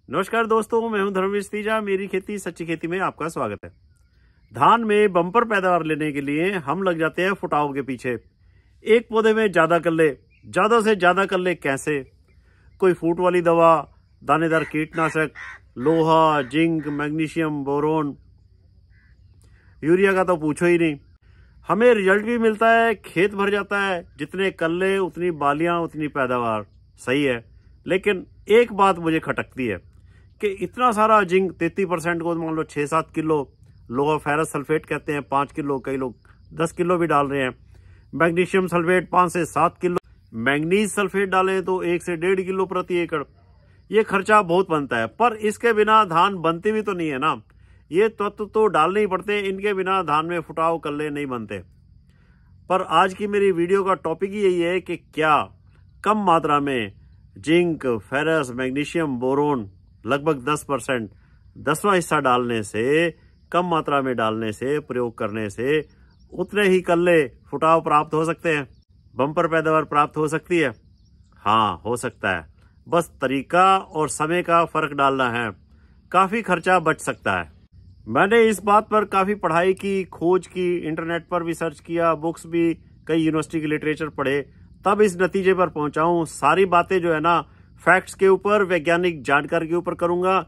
नमस्कार दोस्तों, मैं हूं धर्मेश तीजा। मेरी खेती सच्ची खेती में आपका स्वागत है। धान में बम्पर पैदावार लेने के लिए हम लग जाते हैं फुटाव के पीछे। एक पौधे में ज्यादा से ज्यादा कर ले कैसे? कोई फूट वाली दवा, दानेदार कीटनाशक, लोहा, जिंक, मैग्नीशियम, बोरोन, यूरिया का तो पूछो ही नहीं। हमें रिजल्ट भी मिलता है, खेत भर जाता है, जितने कल्ले उतनी बालियां उतनी पैदावार। सही है, लेकिन एक बात मुझे खटकती है कि इतना सारा जिंक 33% को मान लो 6-7 किलो, लोहा फेरस सल्फेट कहते हैं 5 किलो, कई लोग 10 किलो भी डाल रहे हैं। मैग्नीशियम सल्फेट 5 से 7 किलो, मैंगनीज सल्फेट डालें तो 1 से 1.5 किलो प्रति एकड़। ये खर्चा बहुत बनता है, पर इसके बिना धान बनती भी तो नहीं है ना। ये तत्व तो डालने ही पड़ते हैं, इनके बिना धान में फुटाव कल्ले नहीं बनते। पर आज की मेरी वीडियो का टॉपिक ही यही है कि क्या कम मात्रा में जिंक, फेरस, मैग्नीशियम, बोरोन लगभग 10%, 10वां हिस्सा डालने से, कम मात्रा में डालने से, प्रयोग करने से उतने ही कल्ले फुटाव प्राप्त हो सकते हैं, बम्पर पैदावार प्राप्त हो सकती है। हाँ, हो सकता है, बस तरीका और समय का फर्क डालना है। काफी खर्चा बच सकता है। मैंने इस बात पर काफी पढ़ाई की, खोज की, इंटरनेट पर भी सर्च किया, बुक्स भी, कई यूनिवर्सिटी के लिटरेचर पढ़े, तब इस नतीजे पर पहुंचा हूं। सारी बातें जो है ना, फैक्ट्स के ऊपर, वैज्ञानिक जानकारी के ऊपर करूंगा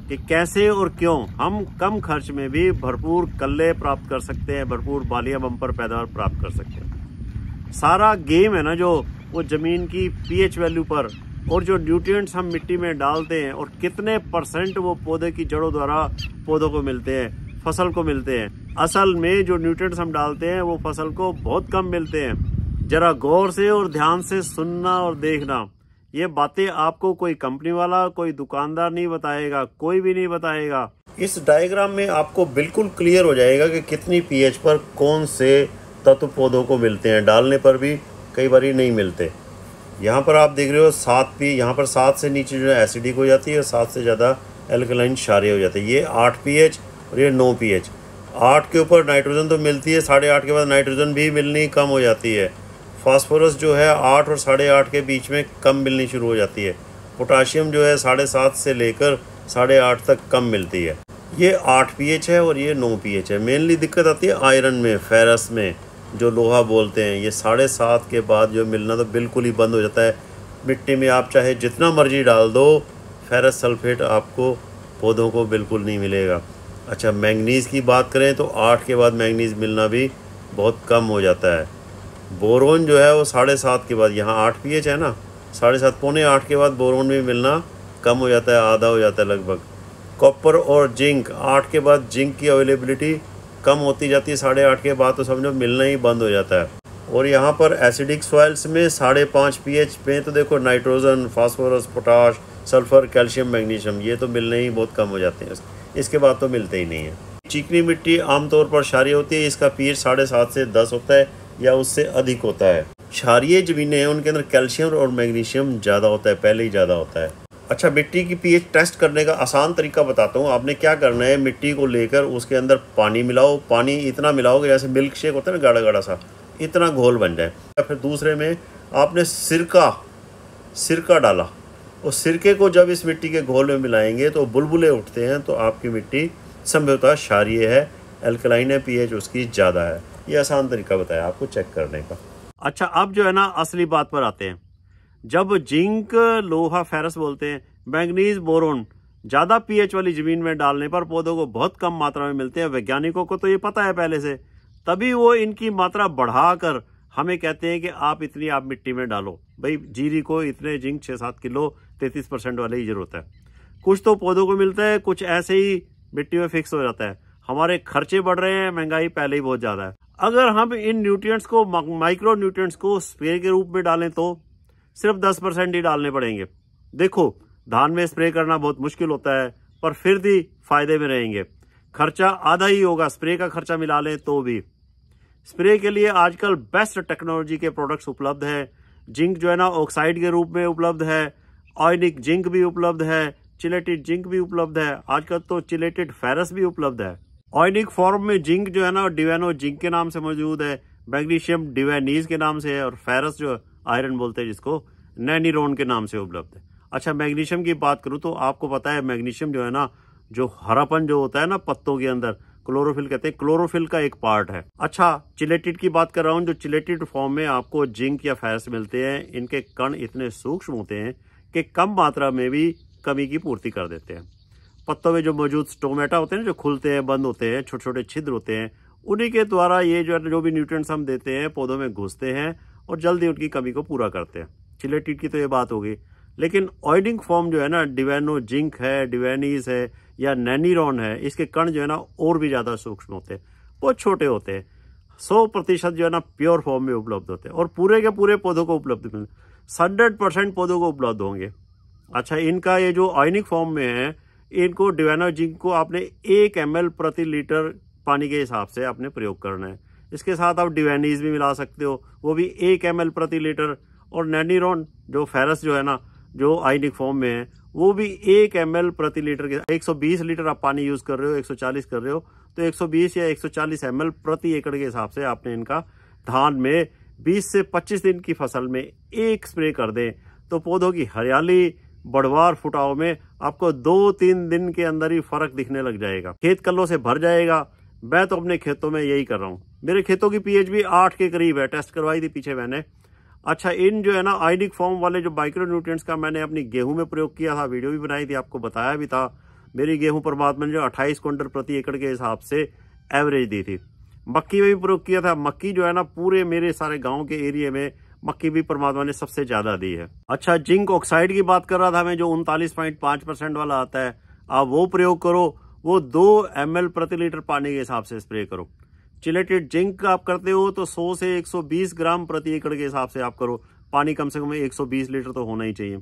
कि कैसे और क्यों हम कम खर्च में भी भरपूर कल्ले प्राप्त कर सकते हैं, भरपूर बालियां बम्पर पैदावार प्राप्त कर सकते हैं। सारा गेम है ना जो, वो जमीन की पीएच वैल्यू पर, और जो न्यूट्रिएंट्स हम मिट्टी में डालते हैं और कितने % वो पौधे की जड़ों द्वारा पौधों को मिलते हैं, फसल को मिलते हैं। असल में जो न्यूट्रिएंट्स हम डालते हैं वो फसल को बहुत कम मिलते हैं। जरा गौर से और ध्यान से सुनना और देखना। ये बातें आपको कोई कंपनी वाला, कोई दुकानदार नहीं बताएगा, कोई भी नहीं बताएगा। इस डायग्राम में आपको बिल्कुल क्लियर हो जाएगा कि कितनी पीएच पर कौन से तत्व पौधों को मिलते हैं। डालने पर भी कई बार नहीं मिलते। यहाँ पर आप देख रहे हो 7 पी, यहाँ पर 7 से नीचे जो है एसिडिक हो जाती है और 7 से ज़्यादा एल्कलाइन क्षारीय हो जाती है। ये 8 पीएच और ये 9 पीएच। 8 के ऊपर नाइट्रोजन तो मिलती है, 8.5 के बाद नाइट्रोजन भी मिलनी कम हो जाती है। फास्फोरस जो है 8 और 8.5 के बीच में कम मिलनी शुरू हो जाती है। पोटाशियम जो है 7.5 से लेकर 8.5 तक कम मिलती है। ये 8 पीएच है और ये 9 पीएच है। मेनली दिक्कत आती है आयरन में, फेरस में, जो लोहा बोलते हैं। ये 7.5 के बाद जो मिलना तो बिल्कुल ही बंद हो जाता है। मिट्टी में आप चाहे जितना मर्जी डाल दो, फेरस सल्फेट आपको पौधों को बिल्कुल नहीं मिलेगा। अच्छा, मैंगनीज़ की बात करें तो 8 के बाद मैंगनीज़ मिलना भी बहुत कम हो जाता है। बोरोन जो है वो 7.5 के बाद, यहाँ 8 पीएच है ना, 7.5 पौने 8 के बाद बोरोन भी मिलना कम हो जाता है, आधा हो जाता है लगभग। कॉपर और जिंक, 8 के बाद जिंक की अवेलेबिलिटी कम होती जाती है, 8.5 के बाद तो समझो मिलना ही बंद हो जाता है। और यहाँ पर एसिडिक सॉइल्स में 5.5 पीएच में तो देखो nitrogen, phosphorus, potash, sulphur, calcium, magnesium, ये तो मिलने ही बहुत कम हो जाते हैं। इसके बाद तो मिलते ही नहीं है। चिकनी मिट्टी आमतौर पर क्षारीय होती है, इसका पीएच 7.5 से 10 होता है या उससे अधिक होता है। क्षारीय जमीनें हैं उनके अंदर कैल्शियम और मैग्नीशियम ज़्यादा होता है, पहले ही ज़्यादा होता है। अच्छा, मिट्टी की पीएच टेस्ट करने का आसान तरीका बताता हूँ। आपने क्या करना है, मिट्टी को लेकर उसके अंदर पानी मिलाओ। पानी इतना मिलाओगे जैसे मिल्क शेक होता है ना, गाढ़ा गाढ़ा सा, इतना घोल बन जाए। फिर दूसरे में आपने सिरका डाला, और सिरके को जब इस मिट्टी के घोल में मिलाएंगे तो बुलबुले उठते हैं, तो आपकी मिट्टी संभवतः क्षारीय है, एल्कलाइन है, पीएच उसकी ज़्यादा है। ये आसान तरीका बताया आपको चेक करने का। अच्छा, अब जो है ना असली बात पर आते हैं। जब जिंक, लोहा, फेरस बोलते हैं, मैंगनीज, बोरोन ज्यादा पीएच वाली जमीन में डालने पर पौधों को बहुत कम मात्रा में मिलते हैं। वैज्ञानिकों को तो ये पता है पहले से, तभी वो इनकी मात्रा बढ़ाकर हमें कहते हैं कि आप इतनी आप मिट्टी में डालो। भाई, जीरी को इतने जिंक 6-7 किलो 33% वाले ही जरूरत है। कुछ तो पौधों को मिलता है, कुछ ऐसे ही मिट्टी में फिक्स हो जाता है। हमारे खर्चे बढ़ रहे हैं, महंगाई पहले ही बहुत ज्यादा है। अगर हम इन न्यूट्रिएंट्स को, माइक्रो न्यूट्रिएंट्स को स्प्रे के रूप में डालें तो सिर्फ 10% ही डालने पड़ेंगे। देखो, धान में स्प्रे करना बहुत मुश्किल होता है, पर फिर भी फायदे में रहेंगे। खर्चा आधा ही होगा, स्प्रे का खर्चा मिला लें तो भी। स्प्रे के लिए आजकल बेस्ट टेक्नोलॉजी के प्रोडक्ट्स उपलब्ध है। जिंक जो है ना ऑक्साइड के रूप में उपलब्ध है, आयनिक जिंक भी उपलब्ध है, चिलेटेड जिंक भी उपलब्ध है, आजकल तो चिलेटेड फेरस भी उपलब्ध है। आयनिक फॉर्म में जिंक जो है ना डिवेनो जिंक के नाम से मौजूद है, मैग्नीशियम डिवेनीज के नाम से है, और फेरस जो आयरन बोलते हैं जिसको, नैनीरोन के नाम से उपलब्ध है। अच्छा, मैग्नीशियम की बात करूं तो आपको पता है मैग्नीशियम जो है ना, जो हरापन जो होता है ना पत्तों के अंदर, क्लोरोफिल कहते हैं, क्लोरोफिल का एक पार्ट है। अच्छा, चिलेटेड की बात कर रहा हूं। जो चिलेटेड फॉर्म में आपको जिंक या फेरस मिलते हैं, इनके कण इतने सूक्ष्म होते हैं कि कम मात्रा में भी कमी की पूर्ति कर देते हैं। पत्तों में जो मौजूद स्टोमेटा होते हैं ना, जो खुलते हैं, बंद होते हैं, छोटे छोटे छिद्र होते हैं, उन्हीं के द्वारा ये जो भी न्यूट्रिएंट्स हम देते हैं पौधों में घुसते हैं और जल्दी उनकी कमी को पूरा करते हैं। चिलेटेड की तो ये बात होगी। लेकिन ऑयडिंग फॉर्म जो है ना, डिवेनो जिंक है, डिवेनीज है या नैनीरॉन है, इसके कण जो है ना और भी ज्यादा सूक्ष्म होते हैं, बहुत छोटे होते हैं। 100% जो है ना प्योर फॉर्म में उपलब्ध होते हैं और पूरे के पूरे पौधों को उपलब्ध 100% पौधों को उपलब्ध होंगे। अच्छा, इनका ये जो आयनिक फॉर्म में है, इनको डिवेनो जिंक को आपने 1 ml प्रति लीटर पानी के हिसाब से आपने प्रयोग करना है। इसके साथ आप डिवेनीज भी मिला सकते हो, वो भी 1 ml प्रति लीटर। और नैनीरॉन जो फेरस जो है ना, जो आयनिक फॉर्म में है, वो भी 1 ml प्रति लीटर के 120 लीटर आप पानी यूज कर रहे हो, 140 कर रहे हो, तो 120 या 140 ml प्रति एकड़ के हिसाब से आपने इनका धान में 20 से 25 दिन की फसल में एक स्प्रे कर दें तो पौधों की हरियाली, बढ़वार, फुटाव में आपको 2-3 दिन के अंदर ही फर्क दिखने लग जाएगा। खेत कल्लों से भर जाएगा। मैं तो अपने खेतों में यही कर रहा हूँ। मेरे खेतों की पीएच भी 8 के करीब है, टेस्ट करवाई थी पीछे मैंने। अच्छा, इन जो है ना आयनिक फॉर्म वाले जो माइक्रो न्यूट्रिएंट्स का मैंने अपनी गेहूं में प्रयोग किया था, वीडियो भी बनाई थी, आपको बताया भी था। मेरी गेहूं परमात्मा ने जो 28 क्विंटल प्रति एकड़ के हिसाब से एवरेज दी थी। मक्की में भी प्रयोग किया था। मक्की जो है ना पूरे मेरे सारे गाँव के एरिया में मक्की भी परमात्मा ने सबसे ज्यादा दी है। अच्छा, जिंक ऑक्साइड की बात कर रहा था मैं, जो 39.5% वाला आता है, आप वो प्रयोग करो। वो 2 ml प्रति लीटर पानी के हिसाब से स्प्रे करो। चिलेटेड जिंक आप करते हो तो 100 से 120 ग्राम प्रति एकड़ के हिसाब से आप करो। पानी कम से कम 120 लीटर तो होना ही चाहिए।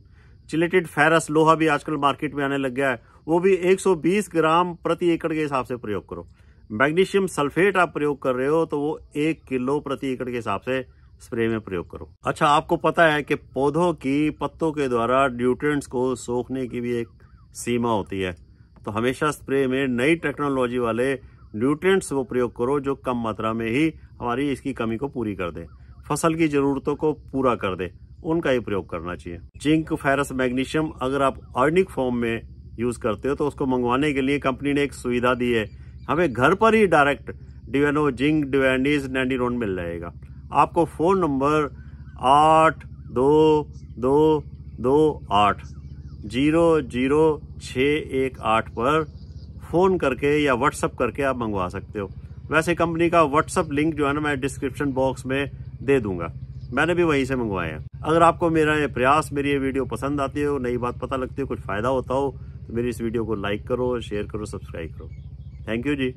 चिलेटेड फेरस लोहा भी आजकल मार्केट में आने लग गया है, वो भी 120 ग्राम प्रति एकड़ के हिसाब से प्रयोग करो। मैग्नीशियम सल्फेट आप प्रयोग कर रहे हो तो वो 1 किलो प्रति एकड़ के हिसाब से स्प्रे में प्रयोग करो। अच्छा, आपको पता है कि पौधों की पत्तों के द्वारा न्यूट्रिएंट्स को सोखने की भी एक सीमा होती है, तो हमेशा स्प्रे में नई टेक्नोलॉजी वाले न्यूट्रिएंट्स वो प्रयोग करो जो कम मात्रा में ही हमारी इसकी कमी को पूरी कर दे, फसल की जरूरतों को पूरा कर दे, उनका ही प्रयोग करना चाहिए। जिंक, फेरस, मैग्नीशियम अगर आप आयनिक फॉर्म में यूज करते हो तो उसको मंगवाने के लिए कंपनी ने एक सुविधा दी है, हमें घर पर ही डायरेक्ट डिवेनो जिंक, डिवेनीज, नैनीरॉन मिल जाएगा। आपको फोन नंबर 8222800618 पर फोन करके या व्हाट्सएप करके आप मंगवा सकते हो। वैसे कंपनी का व्हाट्सएप लिंक जो है ना मैं डिस्क्रिप्शन बॉक्स में दे दूंगा, मैंने भी वहीं से मंगवाया है। अगर आपको मेरा ये प्रयास, मेरी ये वीडियो पसंद आती हो, नई बात पता लगती हो, कुछ फायदा होता हो, तो मेरी इस वीडियो को लाइक करो, शेयर करो, सब्सक्राइब करो। Thank you ji.